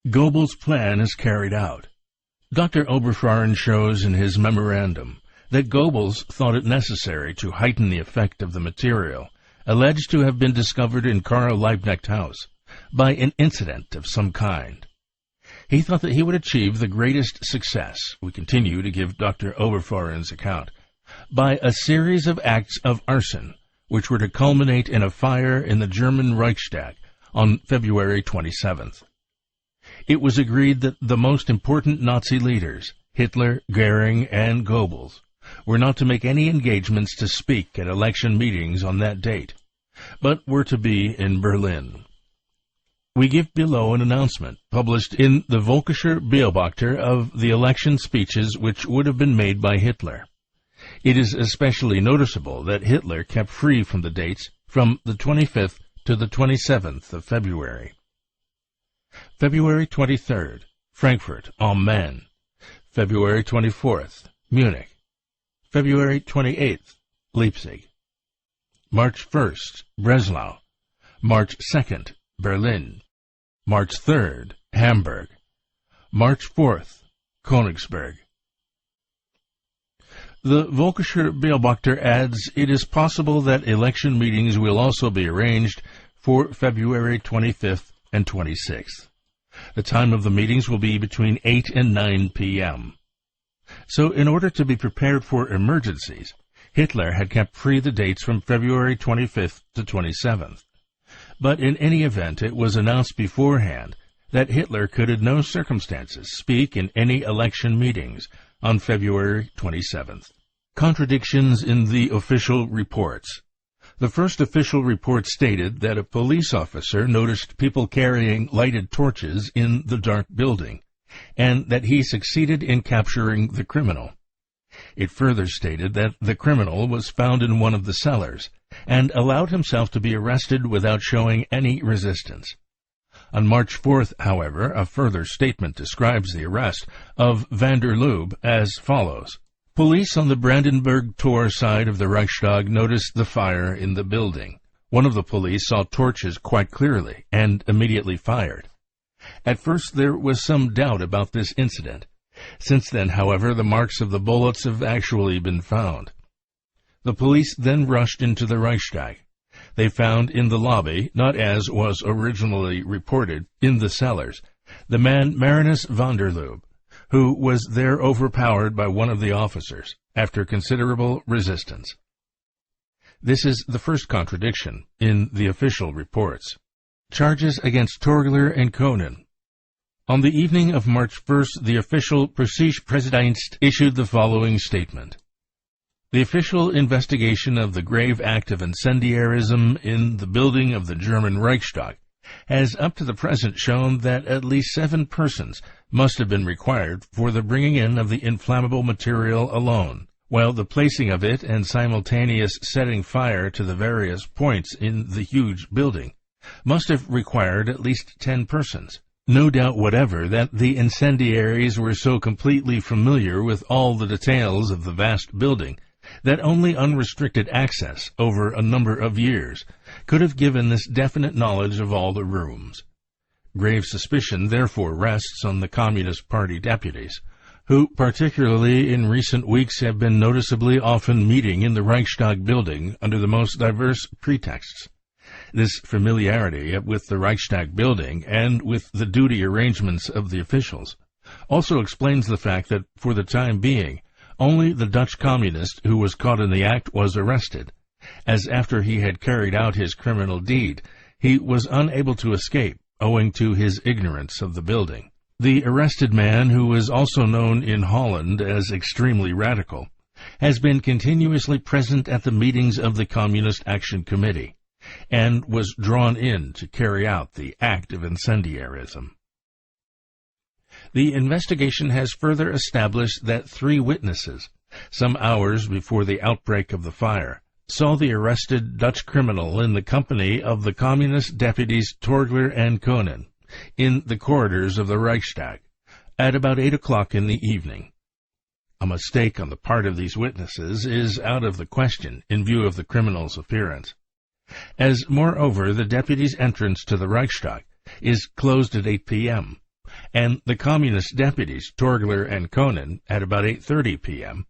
Goebbels' plan is carried out. Dr. Oberfahren shows in his memorandum that Goebbels thought it necessary to heighten the effect of the material alleged to have been discovered in Karl Liebknecht's house by an incident of some kind. He thought that he would achieve the greatest success, we continue to give Dr. Oberfahren's account, by a series of acts of arson, which were to culminate in a fire in the German Reichstag on February 27th. It was agreed that the most important Nazi leaders, Hitler, Goering, and Goebbels, were not to make any engagements to speak at election meetings on that date, but were to be in Berlin. We give below an announcement published in the Völkischer Beobachter of the election speeches which would have been made by Hitler. It is especially noticeable that Hitler kept free from the dates from the 25th to the 27th of February. February 23rd, Frankfurt am Main. February 24th, Munich. February 28th, Leipzig. March 1st, Breslau. March 2nd, Berlin. March 3rd, Hamburg. March 4th, Königsberg. The Völkischer Beobachter adds, it is possible that election meetings will also be arranged for February 25th and 26th. The time of the meetings will be between 8 and 9 p.m. So in order to be prepared for emergencies, Hitler had kept free the dates from February 25th to 27th. But in any event, it was announced beforehand that Hitler could in no circumstances speak in any election meetings on February 27th. Contradictions in the official reports. The first official report stated that a police officer noticed people carrying lighted torches in the dark building, and that he succeeded in capturing the criminal. It further stated that the criminal was found in one of the cellars, and allowed himself to be arrested without showing any resistance. On March 4th, however, a further statement describes the arrest of van der Lubbe as follows. Police on the Brandenburg Tor side of the Reichstag noticed the fire in the building. One of the police saw torches quite clearly and immediately fired. At first there was some doubt about this incident. Since then, however, the marks of the bullets have actually been found. The police then rushed into the Reichstag. They found in the lobby, not as was originally reported, in the cellars, the man Marinus van der Lubbe, who was there overpowered by one of the officers, after considerable resistance. This is the first contradiction in the official reports. Charges against Torgler and Könen. On the evening of March 1st, the official Pressedienst issued the following statement. The official investigation of the grave act of incendiarism in the building of the German Reichstag has up to the present shown that at least 7 persons must have been required for the bringing in of the inflammable material alone, while the placing of it and simultaneous setting fire to the various points in the huge building must have required at least 10 persons. No doubt whatever that the incendiaries were so completely familiar with all the details of the vast building that only unrestricted access over a number of years could have given this definite knowledge of all the rooms. Grave suspicion therefore rests on the Communist Party deputies, who particularly in recent weeks have been noticeably often meeting in the Reichstag building under the most diverse pretexts. This familiarity with the Reichstag building and with the duty arrangements of the officials also explains the fact that, for the time being, only the Dutch communist who was caught in the act was arrested, as after he had carried out his criminal deed, he was unable to escape owing to his ignorance of the building. The arrested man, who is also known in Holland as extremely radical, has been continuously present at the meetings of the Communist Action Committee, and was drawn in to carry out the act of incendiarism. The investigation has further established that 3 witnesses, some hours before the outbreak of the fire, saw the arrested Dutch criminal in the company of the Communist deputies Torgler and Könen in the corridors of the Reichstag at about 8 o'clock in the evening. A mistake on the part of these witnesses is out of the question in view of the criminal's appearance, as moreover the deputy's entrance to the Reichstag is closed at 8 p.m., and the communist deputies Torgler and Koenen, at about 8:30 p.m.,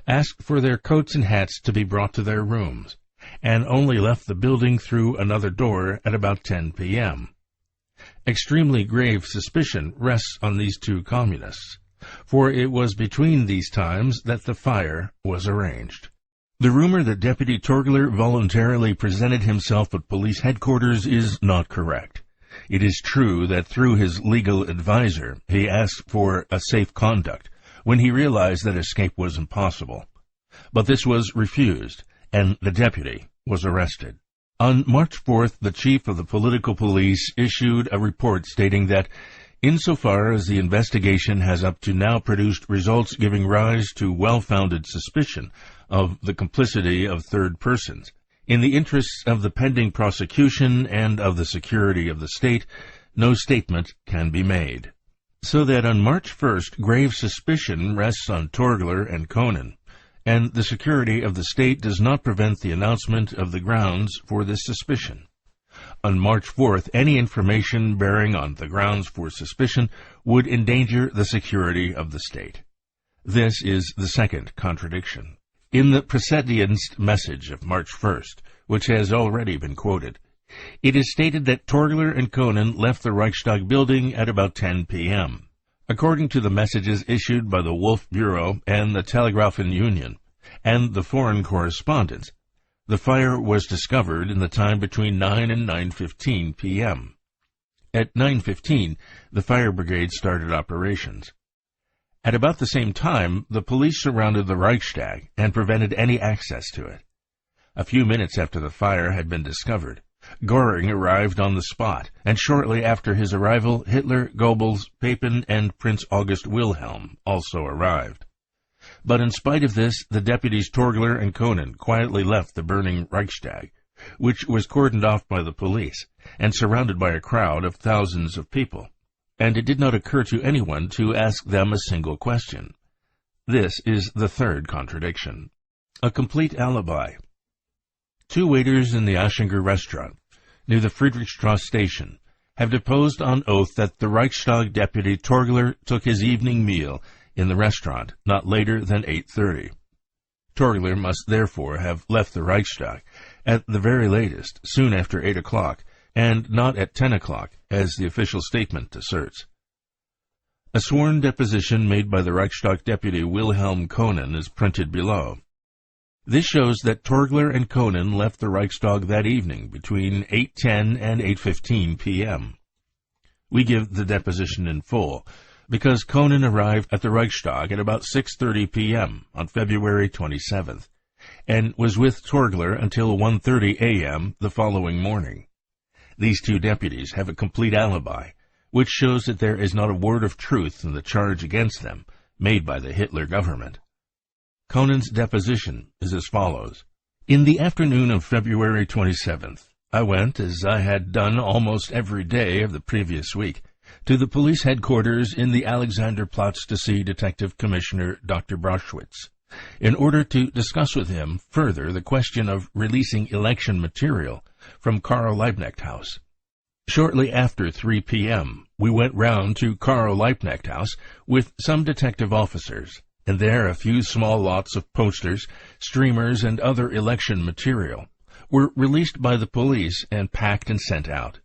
asked for their coats and hats to be brought to their rooms, and only left the building through another door at about 10 p.m. Extremely grave suspicion rests on these two communists, for it was between these times that the fire was arranged. The rumor that Deputy Torgler voluntarily presented himself at police headquarters is not correct. It is true that through his legal advisor he asked for a safe conduct when he realized that escape was impossible. But this was refused, and the deputy was arrested. On March 4th, the chief of the political police issued a report stating that, insofar as the investigation has up to now produced results giving rise to well-founded suspicion of the complicity of third persons, in the interests of the pending prosecution and of the security of the state, no statement can be made. So that on March 1st, grave suspicion rests on Torgler and Koenen, and the security of the state does not prevent the announcement of the grounds for this suspicion. On March 4th, any information bearing on the grounds for suspicion would endanger the security of the state. This is the second contradiction. In the Präsidienst message of March 1st, which has already been quoted, it is stated that Torgler and Koenen left the Reichstag building at about 10 p.m. According to the messages issued by the Wolf Bureau and the Telegrafen Union and the foreign correspondence, the fire was discovered in the time between 9 and 9:15 p.m. At 9:15, the fire brigade started operations. At about the same time, the police surrounded the Reichstag and prevented any access to it. A few minutes after the fire had been discovered, Göring arrived on the spot, and shortly after his arrival, Hitler, Goebbels, Papen, and Prince August Wilhelm also arrived. But in spite of this, the deputies Torgler and Koenen quietly left the burning Reichstag, which was cordoned off by the police and surrounded by a crowd of thousands of people, and it did not occur to anyone to ask them a single question. This is the third contradiction. A complete alibi. Two waiters in the Aschinger restaurant, near the Friedrichstrasse station, have deposed on oath that the Reichstag deputy Torgler took his evening meal in the restaurant not later than 8:30. Torgler must therefore have left the Reichstag, at the very latest, soon after 8 o'clock, and not at 10 o'clock, as the official statement asserts. A sworn deposition made by the Reichstag deputy Wilhelm Koenen is printed below. This shows that Torgler and Koenen left the Reichstag that evening between 8:10 and 8:15 p.m. We give the deposition in full, because Koenen arrived at the Reichstag at about 6:30 p.m. on February 27th, and was with Torgler until 1:30 a.m. the following morning. These two deputies have a complete alibi, which shows that there is not a word of truth in the charge against them made by the Hitler government. Koenen's deposition is as follows. In the afternoon of February 27th, I went, as I had done almost every day of the previous week, to the police headquarters in the Alexanderplatz to see Detective Commissioner Dr. Braschwitz, in order to discuss with him further the question of releasing election material from Karl Liebknecht House. Shortly after 3 p.m., we went round to Karl Liebknecht House with some detective officers, and there a few small lots of posters, streamers, and other election material were released by the police and packed and sent out.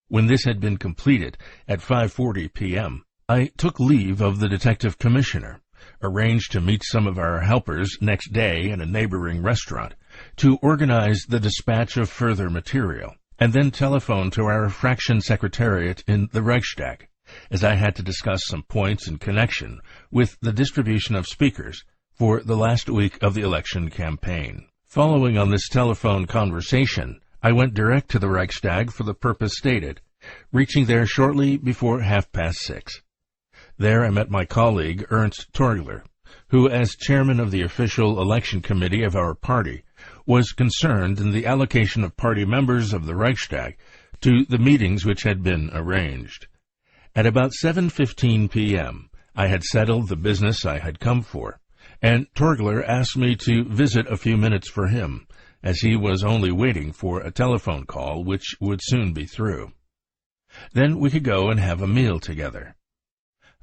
When this had been completed, at 5:40 p.m., I took leave of the detective commissioner, arranged to meet some of our helpers next day in a neighboring restaurant to organize the dispatch of further material, and then telephoned to our fraction secretariat in the Reichstag, as I had to discuss some points in connection with the distribution of speakers for the last week of the election campaign. Following on this telephone conversation, I went direct to the Reichstag for the purpose stated, reaching there shortly before 6:30. There I met my colleague Ernst Torgler, who, as chairman of the official election committee of our party, was concerned in the allocation of party members of the Reichstag to the meetings which had been arranged. At about 7:15 p.m., I had settled the business I had come for, and Torgler asked me to visit a few minutes for him, as he was only waiting for a telephone call which would soon be through. Then we could go and have a meal together.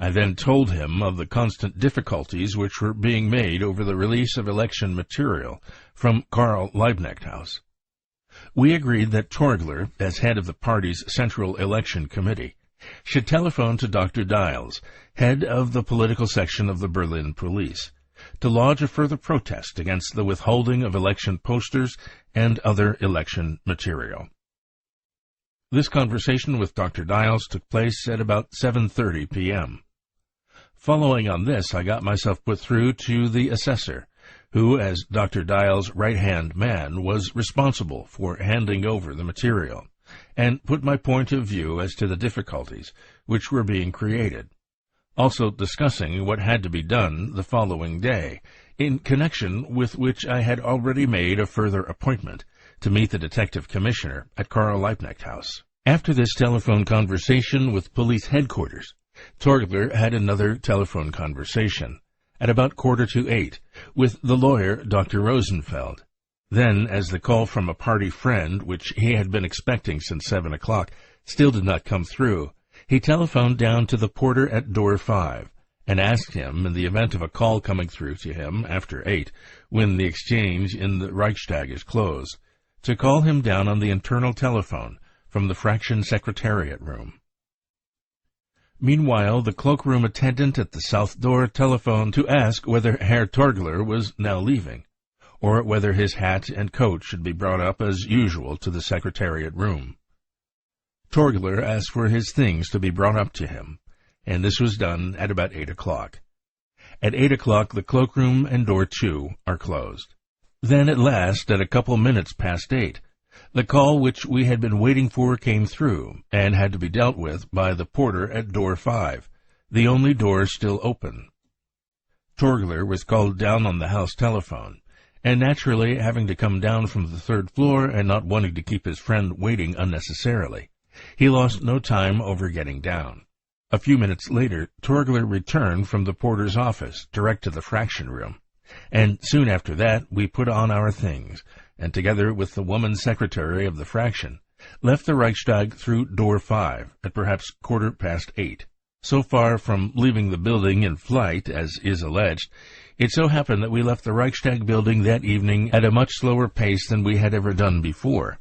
I then told him of the constant difficulties which were being made over the release of election material from Karl Liebknecht House. We agreed that Torgler, as head of the party's Central Election Committee, should telephone to Dr. Dials, head of the political section of the Berlin police, to lodge a further protest against the withholding of election posters and other election material. This conversation with Dr. Dials took place at about 7:30 p.m. Following on this, I got myself put through to the assessor, who, as Dr. Dials' right-hand man, was responsible for handing over the material, and put my point of view as to the difficulties which were being created, also discussing what had to be done the following day, in connection with which I had already made a further appointment to meet the detective commissioner at Karl Liebknecht House. After this telephone conversation with police headquarters, Torgler had another telephone conversation at about 7:45 with the lawyer Dr. Rosenfeld. Then, as the call from a party friend, which he had been expecting since 7 o'clock, still did not come through, he telephoned down to the porter at door 5 and asked him, in the event of a call coming through to him after 8, when the exchange in the Reichstag is closed, to call him down on the internal telephone from the fraction secretariat room. Meanwhile, the cloakroom attendant at the south door telephoned to ask whether Herr Torgler was now leaving, or whether his hat and coat should be brought up as usual to the secretariat room. Torgler asked for his things to be brought up to him, and this was done at about 8 o'clock. At 8 o'clock, the cloakroom and door 2 are closed. Then, at last, at a couple minutes past 8, the call which we had been waiting for came through, and had to be dealt with by the porter at door 5, the only door still open. Torgler was called down on the house telephone, and naturally, having to come down from the 3rd floor and not wanting to keep his friend waiting unnecessarily, he lost no time over getting down. A few minutes later, Torgler returned from the porter's office direct to the fraction room, and soon after that we put on our things, and together with the woman secretary of the fraction, left the Reichstag through door 5 at perhaps 8:15. So far from leaving the building in flight, as is alleged, it so happened that we left the Reichstag building that evening at a much slower pace than we had ever done before.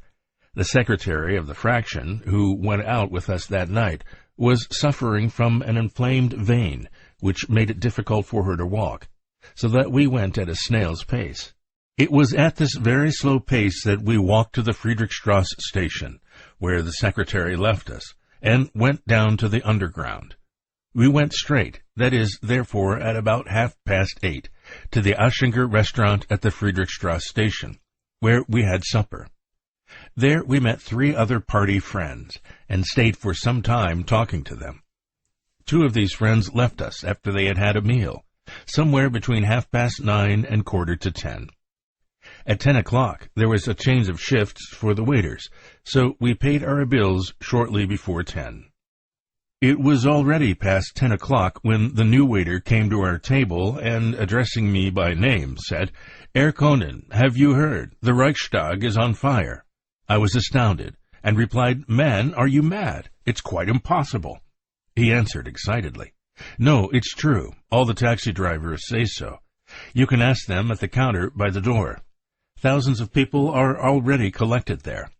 The secretary of the fraction, who went out with us that night, was suffering from an inflamed vein, which made it difficult for her to walk, so that we went at a snail's pace. It was at this very slow pace that we walked to the Friedrichstrasse station, where the secretary left us, and went down to the underground. We went straight, that is, therefore, at about 8:30, to the Aschinger restaurant at the Friedrichstrasse station, where we had supper. There we met 3 other party friends, and stayed for some time talking to them. 2 of these friends left us after they had had a meal, somewhere between 9:30 and 10:15. At 10 o'clock there was a change of shifts for the waiters, so we paid our bills shortly before 10. It was already past 10 o'clock when the new waiter came to our table and, addressing me by name, said, "Herr Koenen, have you heard? The Reichstag is on fire." I was astounded, and replied, "Man, are you mad? It's quite impossible." He answered excitedly, "No, it's true. All the taxi drivers say so. You can ask them at the counter by the door. Thousands of people are already collected there."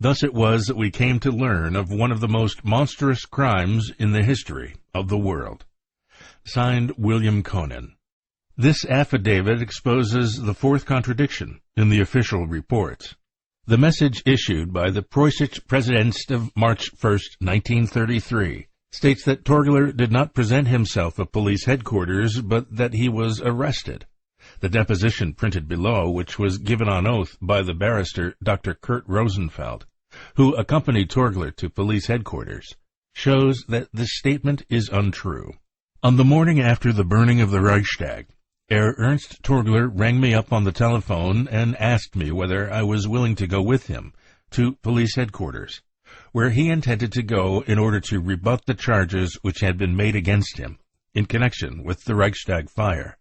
Thus it was that we came to learn of one of the most monstrous crimes in the history of the world. Signed, William Koenen. This affidavit exposes the 4th contradiction in the official reports. The message issued by the Preußische Präsident of March 1, 1933, states that Torgler did not present himself at police headquarters, but that he was arrested. The deposition printed below, which was given on oath by the barrister Dr. Kurt Rosenfeld, who accompanied Torgler to police headquarters, shows that this statement is untrue. On the morning after the burning of the Reichstag, Herr Ernst Torgler rang me up on the telephone and asked me whether I was willing to go with him to police headquarters, where he intended to go in order to rebut the charges which had been made against him in connection with the Reichstag fire.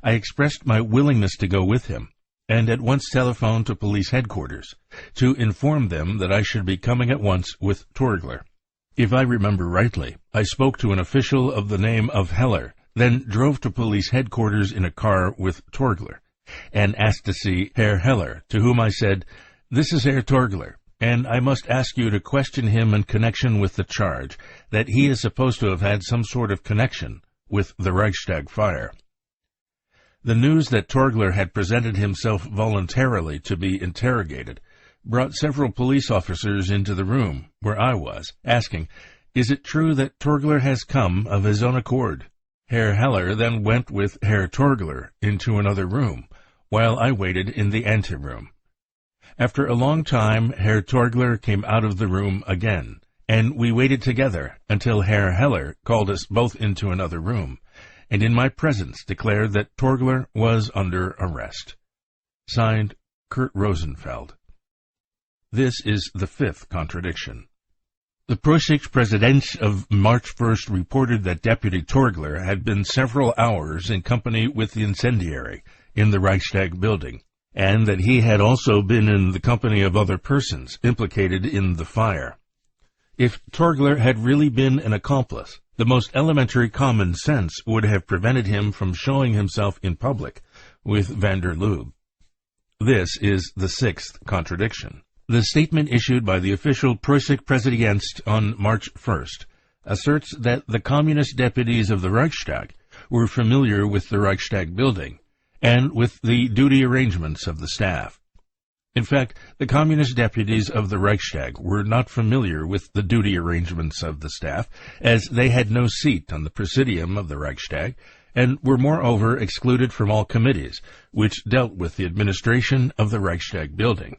I expressed my willingness to go with him, and at once telephoned to police headquarters to inform them that I should be coming at once with Torgler. If I remember rightly, I spoke to an official of the name of Heller, then drove to police headquarters in a car with Torgler, and asked to see Herr Heller, to whom I said, "This is Herr Torgler, and I must ask you to question him in connection with the charge that he is supposed to have had some sort of connection with the Reichstag fire." The news that Torgler had presented himself voluntarily to be interrogated brought several police officers into the room where I was, asking, "Is it true that Torgler has come of his own accord?" Herr Heller then went with Herr Torgler into another room, while I waited in the anteroom. After a long time, Herr Torgler came out of the room again, and we waited together until Herr Heller called us both into another room, and in my presence declared that Torgler was under arrest. Signed, Kurt Rosenfeld. This is the fifth contradiction. The Preußisch-Präsident of March 1st reported that Deputy Torgler had been several hours in company with the incendiary in the Reichstag building, and that he had also been in the company of other persons implicated in the fire. If Torgler had really been an accomplice, the most elementary common sense would have prevented him from showing himself in public with van der Lubbe. This is the sixth contradiction. The statement issued by the official Preußisch-Präsident on March 1st asserts that the communist deputies of the Reichstag were familiar with the Reichstag building and with the duty arrangements of the staff. In fact, the communist deputies of the Reichstag were not familiar with the duty arrangements of the staff, as they had no seat on the presidium of the Reichstag and were moreover excluded from all committees which dealt with the administration of the Reichstag building.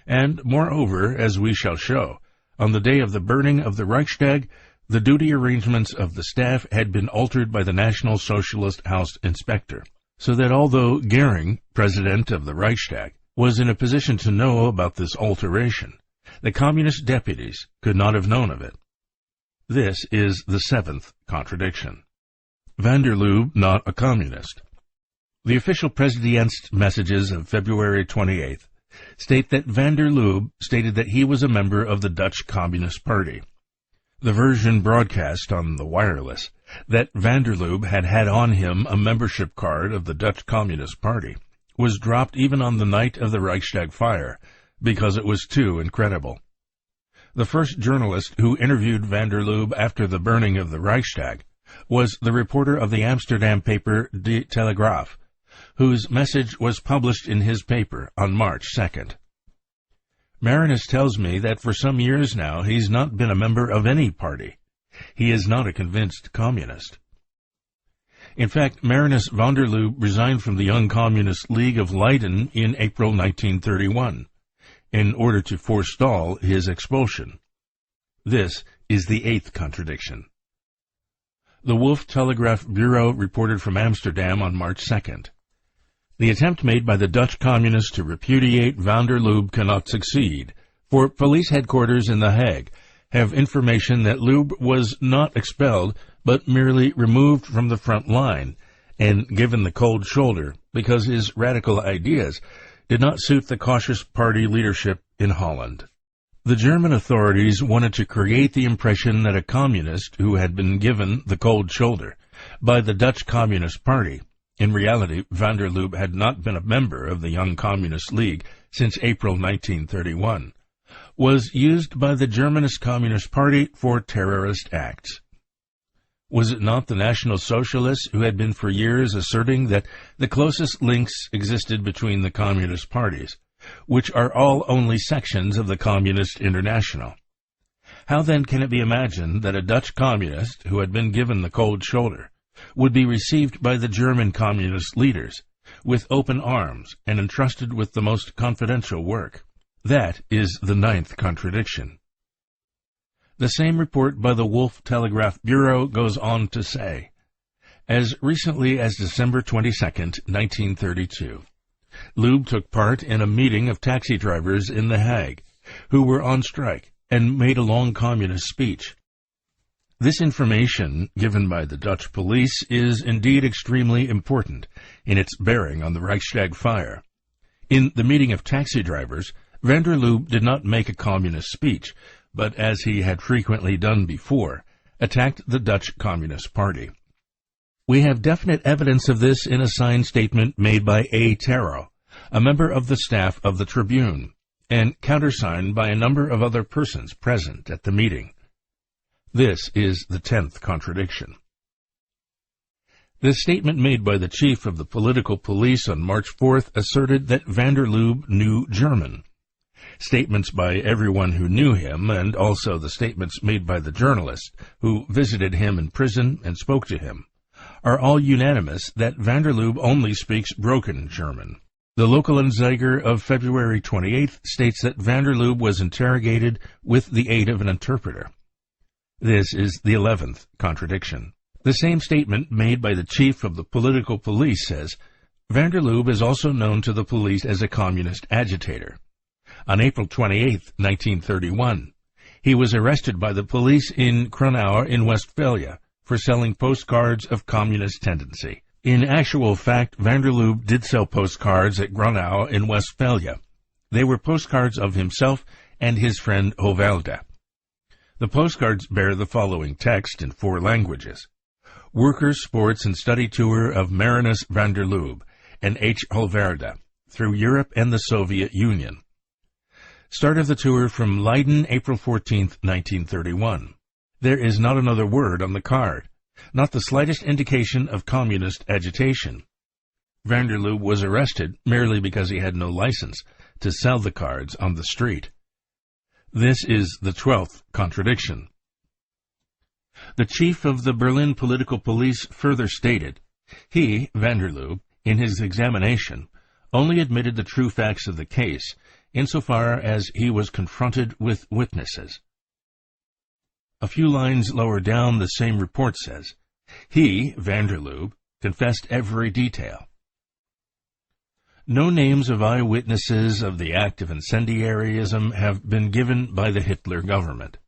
And, moreover, as we shall show, on the day of the burning of the Reichstag, the duty arrangements of the staff had been altered by the National Socialist House inspector, so that although Göring, president of the Reichstag, was in a position to know about this alteration, the communist deputies could not have known of it. This is the seventh contradiction. Van der Lubbe not a communist. The official President's messages of February 28th state that van der Lubbe stated that he was a member of the Dutch Communist Party. The version broadcast on the wireless that van der Lubbe had had on him a membership card of the Dutch Communist Party was dropped even on the night of the Reichstag fire because it was too incredible. The first journalist who interviewed van der Lubbe after the burning of the Reichstag was the reporter of the Amsterdam paper De Telegraaf, whose message was published in his paper on March 2nd. Marinus tells me that for some years now he's not been a member of any party. He is not a convinced communist. In fact, Marinus van der Lubbe resigned from the Young Communist League of Leiden in April 1931 in order to forestall his expulsion. This is the eighth contradiction. The Wolf Telegraph Bureau reported from Amsterdam on March 2nd. The attempt made by the Dutch communists to repudiate van der Lubbe cannot succeed, for police headquarters in The Hague have information that Lubbe was not expelled, but merely removed from the front line and given the cold shoulder because his radical ideas did not suit the cautious party leadership in Holland. The German authorities wanted to create the impression that a communist who had been given the cold shoulder by the Dutch Communist Party. In reality, van der Lubbe had not been a member of the Young Communist League since April 1931, was used by the Germanist Communist Party for terrorist acts. Was it not the National Socialists who had been for years asserting that the closest links existed between the communist parties, which are all only sections of the Communist International? How then can it be imagined that a Dutch communist who had been given the cold shoulder would be received by the German communist leaders with open arms and entrusted with the most confidential work? That is the ninth contradiction. The same report by the Wolf Telegraph Bureau goes on to say, as recently as December 22, 1932, Lubbe took part in a meeting of taxi drivers in The Hague who were on strike and made a long communist speech. This information, given by the Dutch police, is indeed extremely important in its bearing on the Reichstag fire. In the meeting of taxi drivers, van der Lubbe did not make a communist speech, but as he had frequently done before, attacked the Dutch Communist Party. We have definite evidence of this in a signed statement made by A. Terrell, a member of the staff of the Tribune, and countersigned by a number of other persons present at the meeting. This is the 10th contradiction. The statement made by the chief of the political police on March 4th asserted that van der Lubbe knew German. Statements by everyone who knew him, and also the statements made by the journalist who visited him in prison and spoke to him, are all unanimous that van der Lubbe only speaks broken German. The local Anzeiger of February 28th states that van der Lubbe was interrogated with the aid of an interpreter. This is the 11th contradiction. The same statement made by the chief of the political police says, van der Lubbe is also known to the police as a communist agitator. On April 28, 1931, he was arrested by the police in Gronau in Westphalia for selling postcards of communist tendency. In actual fact, van der Lubbe did sell postcards at Gronau in Westphalia. They were postcards of himself and his friend Hovelda. The postcards bear the following text in 4 languages: Workers' Sports and Study Tour of Marinus van der Lubbe and H. Hovelda through Europe and the Soviet Union. Start of the tour from Leiden, April 14, 1931. There is not another word on the card, not the slightest indication of communist agitation. Van der Lubbe was arrested merely because he had no license to sell the cards on the street. This is the 12th contradiction. The chief of the Berlin political police further stated, he, van der Lubbe, in his examination, only admitted the true facts of the case insofar as he was confronted with witnesses. A few lines lower down, the same report says, he, van der Lubbe, confessed every detail. No names of eyewitnesses of the act of incendiarism have been given by the Hitler government.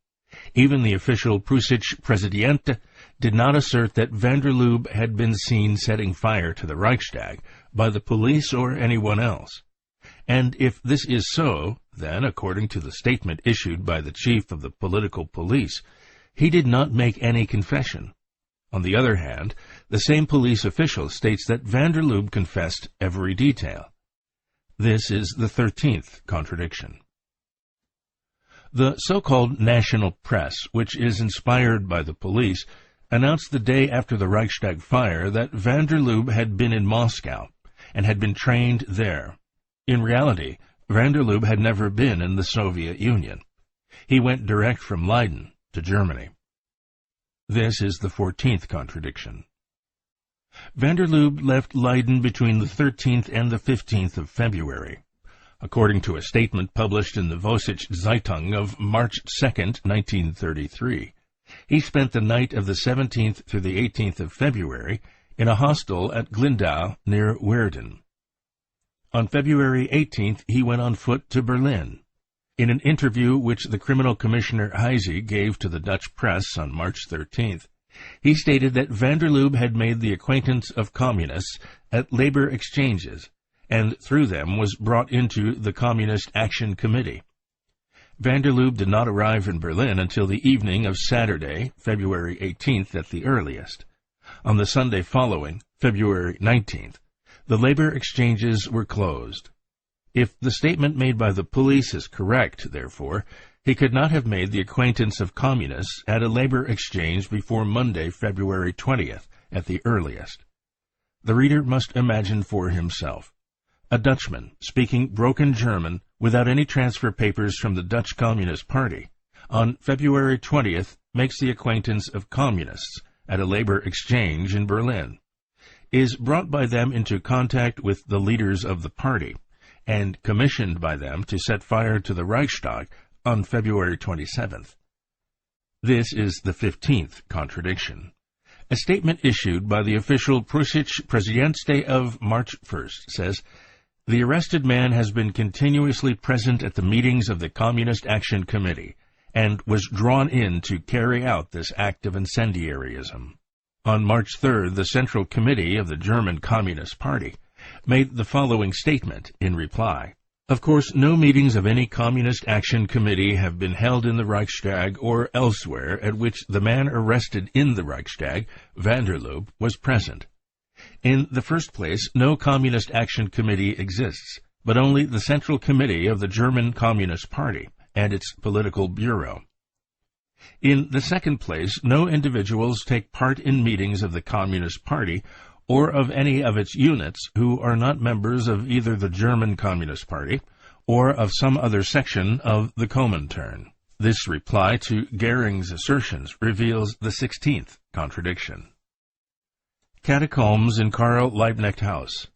Even the official Preußische Präsident did not assert that van der Lubbe had been seen setting fire to the Reichstag by the police or anyone else. And if this is so, then, according to the statement issued by the chief of the political police, he did not make any confession. On the other hand, the same police official states that van der Lubbe confessed every detail. This is the 13th contradiction. The so-called national press, which is inspired by the police, announced the day after the Reichstag fire that van der Lubbe had been in Moscow and had been trained there. In reality, van der Lubbe had never been in the Soviet Union. He went direct from Leiden to Germany. This is the 14th contradiction. Van der Lubbe left Leiden between the 13th and the 15th of February. According to a statement published in the Vossische Zeitung of March 2, 1933, he spent the night of the 17th through the 18th of February in a hostel at Glindau near Weerden. On February 18th, he went on foot to Berlin. In an interview which the criminal commissioner Heise gave to the Dutch press on March 13th, he stated that van der Lubbe had made the acquaintance of communists at labor exchanges, and through them was brought into the Communist Action Committee. Van der Lubbe did not arrive in Berlin until the evening of Saturday, February 18th at the earliest. On the Sunday following, February 19th, the labor exchanges were closed. If the statement made by the police is correct, therefore, he could not have made the acquaintance of communists at a labor exchange before Monday, February 20th, at the earliest. The reader must imagine for himself. A Dutchman, speaking broken German, without any transfer papers from the Dutch Communist Party, on February 20th makes the acquaintance of communists at a labor exchange in Berlin, is brought by them into contact with the leaders of the party, and commissioned by them to set fire to the Reichstag on February 27th. This is the 15th contradiction. A statement issued by the official Preußische Präsident of March 1st says, the arrested man has been continuously present at the meetings of the Communist Action Committee and was drawn in to carry out this act of incendiarism. On March 3rd, the Central Committee of the German Communist Party made the following statement in reply. Of course, no meetings of any Communist Action Committee have been held in the Reichstag or elsewhere at which the man arrested in the Reichstag, Vanderloob, was present. In the first place, no Communist Action Committee exists, but only the Central Committee of the German Communist Party and its political bureau. In the second place, no individuals take part in meetings of the Communist Party or of any of its units who are not members of either the German Communist Party or of some other section of the Comintern. This reply to Goering's assertions reveals the 16th contradiction. Catacombs in Karl Liebknecht House.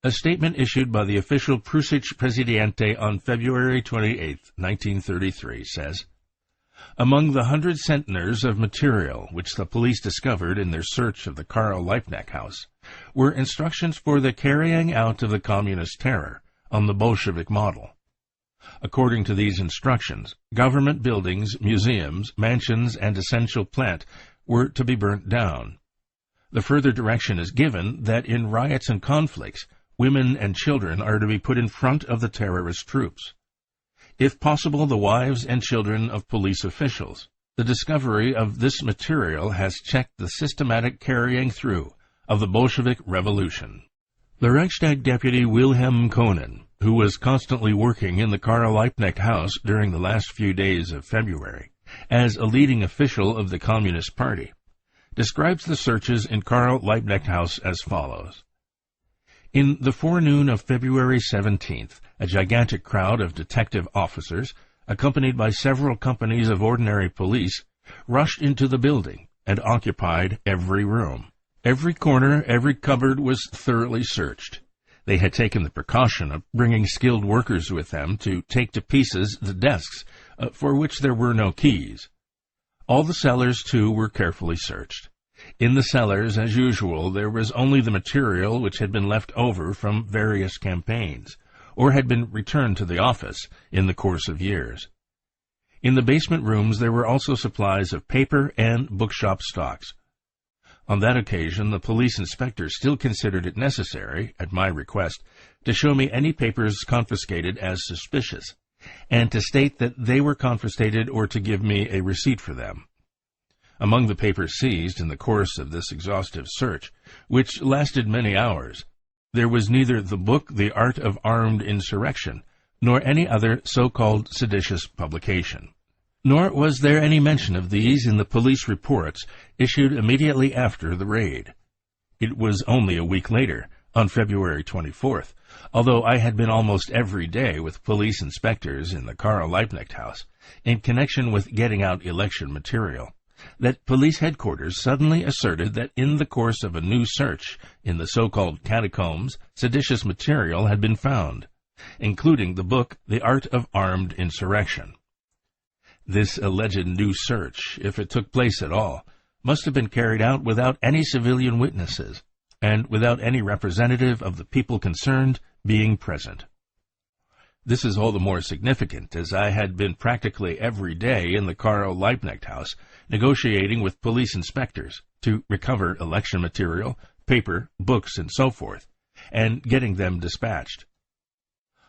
A statement issued by the official Preußische Pressedienst on February 28, 1933, says, "Among the 100 centners of material which the police discovered in their search of the Karl Liebknecht house were instructions for the carrying out of the Communist terror on the Bolshevik model. According to these instructions, government buildings, museums, mansions, and essential plant were to be burnt down. The further direction is given that in riots and conflicts, women and children are to be put in front of the terrorist troops. If possible, the wives and children of police officials. The discovery of this material has checked the systematic carrying through of the Bolshevik Revolution." The Reichstag deputy Wilhelm Koenen, who was constantly working in the Karl Liebknecht house during the last few days of February, as a leading official of the Communist Party, describes the searches in Karl Liebknecht house as follows. In the forenoon of February 17th, a gigantic crowd of detective officers, accompanied by several companies of ordinary police, rushed into the building and occupied every room. Every corner, every cupboard was thoroughly searched. They had taken the precaution of bringing skilled workers with them to take to pieces the desks, for which there were no keys. All the cellars, too, were carefully searched. In the cellars, as usual, there was only the material which had been left over from various campaigns, or had been returned to the office in the course of years. In the basement rooms there were also supplies of paper and bookshop stocks. On that occasion the police inspector still considered it necessary, at my request, to show me any papers confiscated as suspicious, and to state that they were confiscated or to give me a receipt for them. Among the papers seized in the course of this exhaustive search, which lasted many hours, there was neither the book The Art of Armed Insurrection, nor any other so-called seditious publication. Nor was there any mention of these in the police reports issued immediately after the raid. It was only a week later, on February 24th, although I had been almost every day with police inspectors in the Karl Liebknecht house, in connection with getting out election material, that police headquarters suddenly asserted that in the course of a new search in the so-called catacombs, seditious material had been found, including the book The Art of Armed Insurrection. This alleged new search, if it took place at all, must have been carried out without any civilian witnesses, and without any representative of the people concerned being present. This is all the more significant as I had been practically every day in the Karl Liebknecht house negotiating with police inspectors to recover election material, paper, books, and so forth, and getting them dispatched.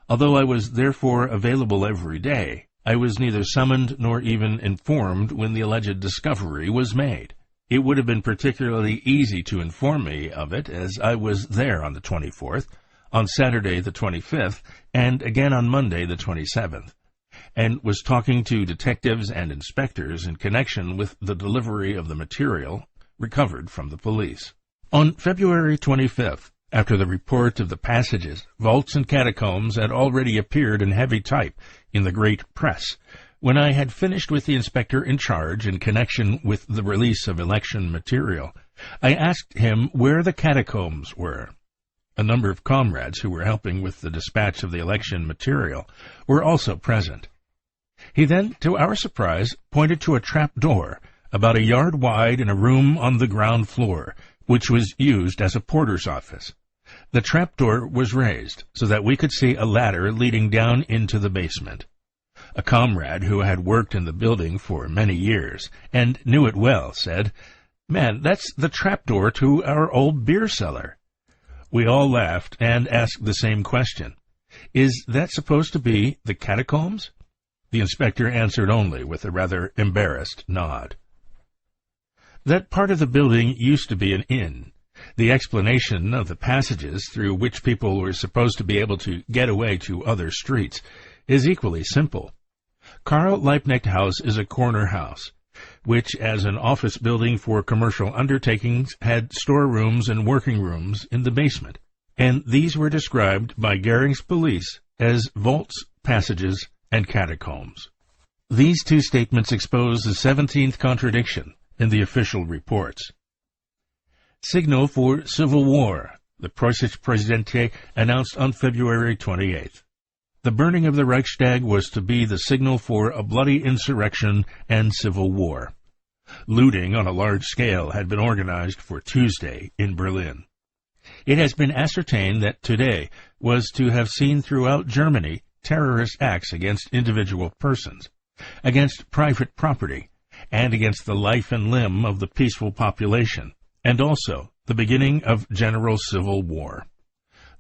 Although I was therefore available every day, I was neither summoned nor even informed when the alleged discovery was made. It would have been particularly easy to inform me of it, as I was there on the 24th, on Saturday the 25th, and again on Monday the 27th, and was talking to detectives and inspectors in connection with the delivery of the material recovered from the police. On February 25th, after the report of the passages, vaults, and catacombs had already appeared in heavy type in the great press, when I had finished with the inspector in charge in connection with the release of election material, I asked him where the catacombs were. A number of comrades who were helping with the dispatch of the election material were also present. He then, to our surprise, pointed to a trap door about a yard wide in a room on the ground floor, which was used as a porter's office. The trap door was raised so that we could see a ladder leading down into the basement. A comrade who had worked in the building for many years and knew it well said, "Man, that's the trap door to our old beer cellar." We all laughed and asked the same question. Is that supposed to be the catacombs? The inspector answered only with a rather embarrassed nod. That part of the building used to be an inn. The explanation of the passages through which people were supposed to be able to get away to other streets is equally simple. Karl Liebknecht House is a corner house, which, as an office building for commercial undertakings, had storerooms and working rooms in the basement, and these were described by Goering's police as vaults, passages, and catacombs. These two statements expose the 17th contradiction in the official reports. Signal for civil war, the Preußische Präsidentin announced on February 28th. The burning of the Reichstag was to be the signal for a bloody insurrection and civil war. Looting on a large scale had been organized for Tuesday in Berlin. It has been ascertained that today was to have seen throughout Germany terrorist acts against individual persons, against private property, and against the life and limb of the peaceful population, and also the beginning of general civil war.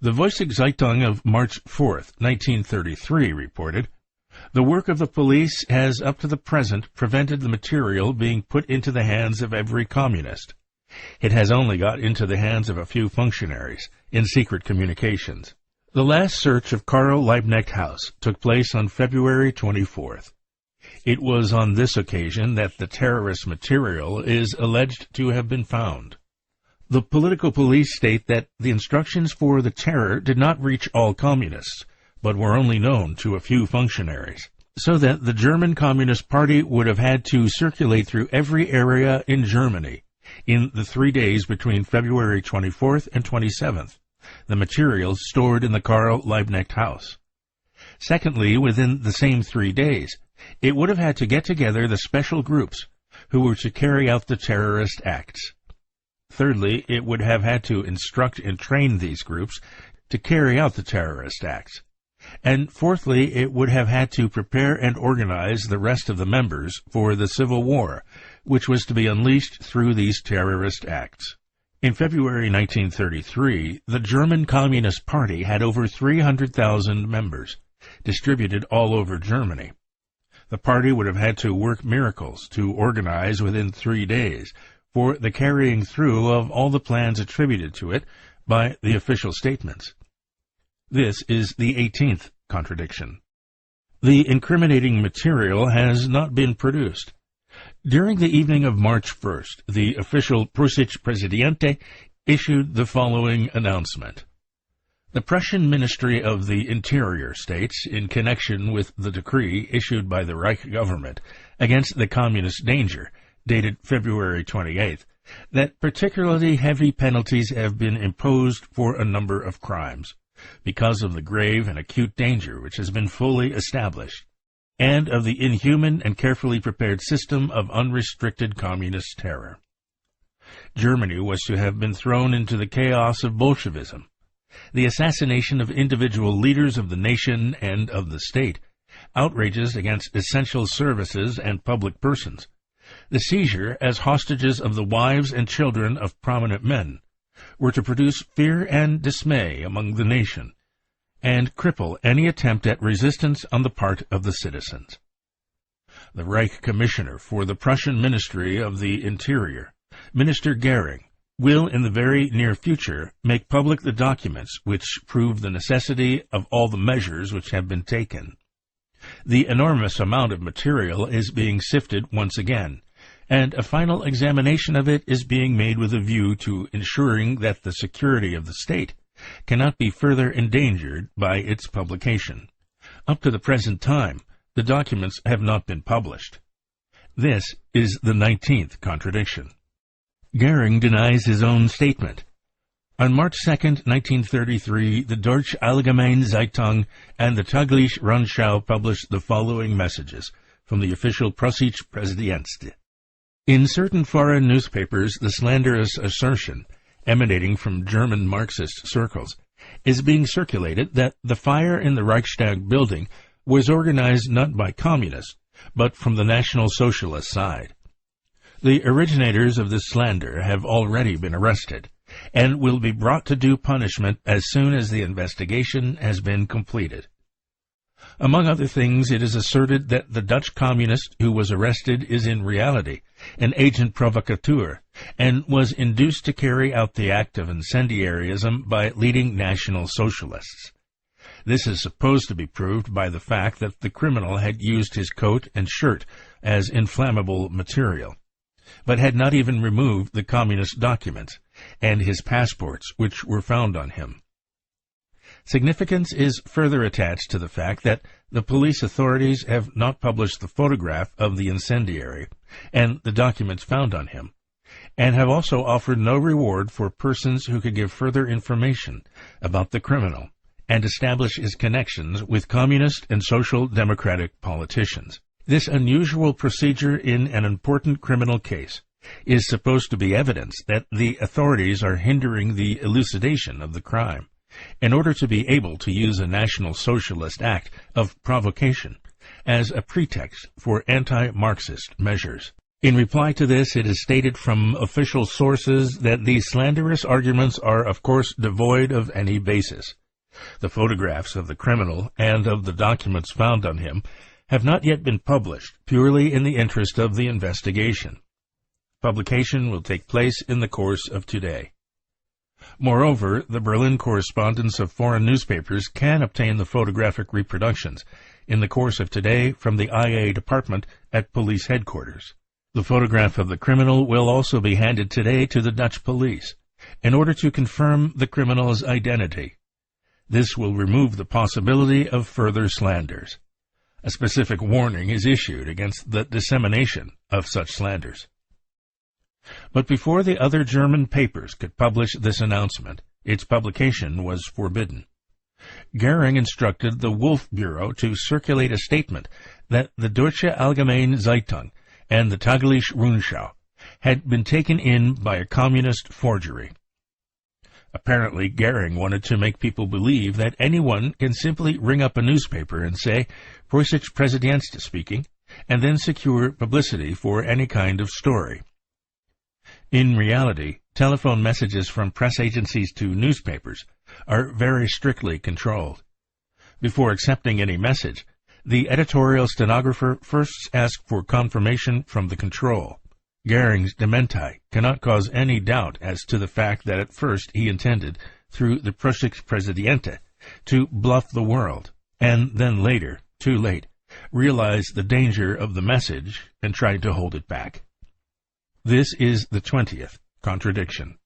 The Vossische Zeitung of March 4, 1933 reported, "The work of the police has up to the present prevented the material being put into the hands of every communist. It has only got into the hands of a few functionaries in secret communications." The last search of Karl Liebknecht House took place on February 24th. It was on this occasion that the terrorist material is alleged to have been found. The political police state that the instructions for the terror did not reach all communists, but were only known to a few functionaries, so that the German Communist Party would have had to circulate through every area in Germany in the 3 days between February 24th and 27th, the materials stored in the Karl Liebknecht House. Secondly, within the same 3 days, it would have had to get together the special groups who were to carry out the terrorist acts. Thirdly, it would have had to instruct and train these groups to carry out the terrorist acts. And fourthly, it would have had to prepare and organize the rest of the members for the civil war, which was to be unleashed through these terrorist acts. In February 1933, the German Communist Party had over 300,000 members, distributed all over Germany. The party would have had to work miracles to organize within 3 days for the carrying through of all the plans attributed to it by the official statements. This is the 18th contradiction. The incriminating material has not been produced. During the evening of March 1st, the official Preußische Präsidentin issued the following announcement. The Prussian Ministry of the Interior states, in connection with the decree issued by the Reich government against the communist danger, dated February 28th, that particularly heavy penalties have been imposed for a number of crimes, because of the grave and acute danger which has been fully established, and of the inhuman and carefully prepared system of unrestricted communist terror. Germany was to have been thrown into the chaos of Bolshevism. The assassination of individual leaders of the nation and of the state, outrages against essential services and public persons, the seizure as hostages of the wives and children of prominent men, were to produce fear and dismay among the nation, and cripple any attempt at resistance on the part of the citizens. The Reich Commissioner for the Prussian Ministry of the Interior, Minister Goering, will in the very near future make public the documents which prove the necessity of all the measures which have been taken. The enormous amount of material is being sifted once again, and a final examination of it is being made with a view to ensuring that the security of the state cannot be further endangered by its publication. Up to the present time, the documents have not been published. This is the 19th contradiction. Goering denies his own statement. On March 2, 1933, the Deutsche Allgemeine Zeitung and the Tägliche Rundschau published the following messages from the official Preußische Präsidentin. In certain foreign newspapers, the slanderous assertion, emanating from German Marxist circles, is being circulated that the fire in the Reichstag building was organized not by communists, but from the National Socialist side. The originators of this slander have already been arrested, and will be brought to due punishment as soon as the investigation has been completed. Among other things, it is asserted that the Dutch communist who was arrested is in reality an agent provocateur and was induced to carry out the act of incendiarism by leading National Socialists. This is supposed to be proved by the fact that the criminal had used his coat and shirt as inflammable material, but had not even removed the communist documents and his passports, which were found on him. Significance is further attached to the fact that the police authorities have not published the photograph of the incendiary and the documents found on him, and have also offered no reward for persons who could give further information about the criminal and establish his connections with communist and social democratic politicians. This unusual procedure in an important criminal case is supposed to be evidence that the authorities are hindering the elucidation of the crime, in order to be able to use a National Socialist act of provocation as a pretext for anti-Marxist measures. In reply to this, it is stated from official sources that these slanderous arguments are, of course, devoid of any basis. The photographs of the criminal and of the documents found on him have not yet been published, purely in the interest of the investigation. Publication will take place in the course of today. Moreover, the Berlin correspondents of foreign newspapers can obtain the photographic reproductions in the course of today from the IA department at police headquarters. The photograph of the criminal will also be handed today to the Dutch police in order to confirm the criminal's identity. This will remove the possibility of further slanders. A specific warning is issued against the dissemination of such slanders. But before the other German papers could publish this announcement, its publication was forbidden. Goering instructed the Wolf Bureau to circulate a statement that the Deutsche Allgemeine Zeitung and the Tägliche Rundschau had been taken in by a communist forgery. Apparently, Goering wanted to make people believe that anyone can simply ring up a newspaper and say, "Preußische Präsident's speaking," and then secure publicity for any kind of story. In reality, telephone messages from press agencies to newspapers are very strictly controlled. Before accepting any message, the editorial stenographer first asks for confirmation from the control. Goering's dementi cannot cause any doubt as to the fact that at first he intended, through the Preußische Präsidente, to bluff the world, and then later, too late, realized the danger of the message and tried to hold it back. This is the 20th contradiction.